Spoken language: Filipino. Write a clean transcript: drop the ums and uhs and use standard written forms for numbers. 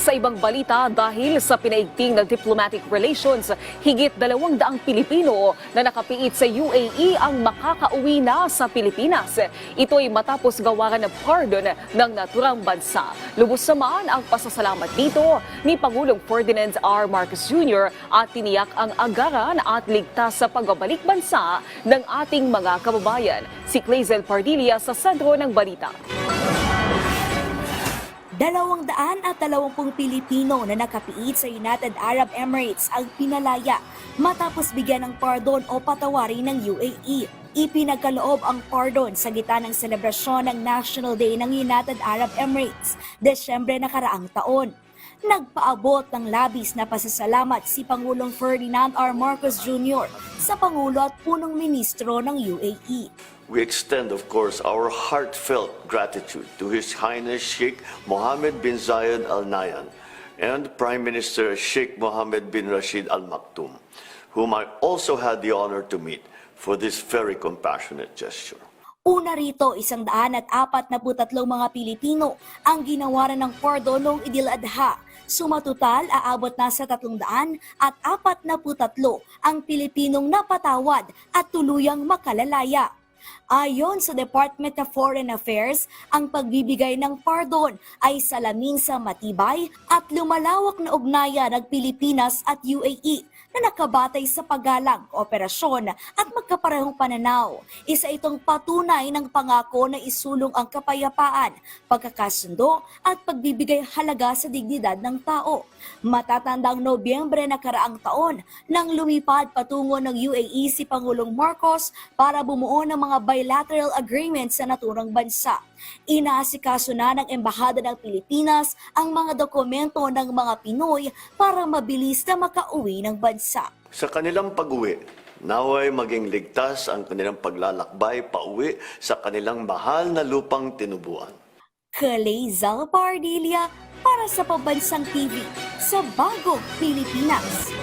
Sa ibang balita, dahil sa pinaigting na diplomatic relations, higit 200 Pilipino na nakapiit sa UAE ang makakauwi na sa Pilipinas. Ito'y matapos gawaran ng pardon ng naturang bansa. Lubos naman ang pasasalamat dito ni Pangulong Ferdinand R. Marcos Jr. at tiniyak ang agaran at ligtas sa pagbabalik bansa ng ating mga kababayan. Si Clazel Pardilla sa sentro ng balita. 220 Pilipino na nakapiit sa United Arab Emirates ang pinalaya matapos bigyan ng pardon o patawarin ng UAE. Ipinagkaloob ang pardon sa gitna ng selebrasyon ng National Day ng United Arab Emirates, Desyembre nakaraang taon. Nagpaabot ng labis na pasasalamat si Pangulong Ferdinand R. Marcos Jr. sa Pangulo at punong ministro ng UAE. We extend, of course, our heartfelt gratitude to His Highness Sheikh Mohammed bin Zayed Al Nahyan and Prime Minister Sheikh Mohammed bin Rashid Al Maktoum, whom I also had the honor to meet for this very compassionate gesture. Una rito, 143 mga Pilipino ang ginawaran ng pardon noong Idil Adha. Sumatotal, aabot na sa 343 ang Pilipinong napatawad at tuluyang makalalaya. Ayon sa Department of Foreign Affairs, ang pagbibigay ng pardon ay salamin sa matibay at lumalawak na ugnayan ng Pilipinas at UAE na nakabatay sa paggalang, kooperasyon at magkaparehong pananaw. Isa itong patunay ng pangako na isulong ang kapayapaan, pagkakasundo at pagbibigay halaga sa dignidad ng tao. Matatandang Nobyembre nakaraang taon nang lumipad patungo ng UAE si Pangulong Marcos para bumuo ng mga bilateral agreements sa naturang bansa. Inaasikaso na ng Embahada ng Pilipinas ang mga dokumento ng mga Pinoy para mabilis na makauwi ng bansa. Sa kanilang pag-uwi, naway maging ligtas ang kanilang paglalakbay pauwi sa kanilang mahal na lupang tinubuan. Clazel Pardilla para sa Pambansang TV sa Bagong Pilipinas.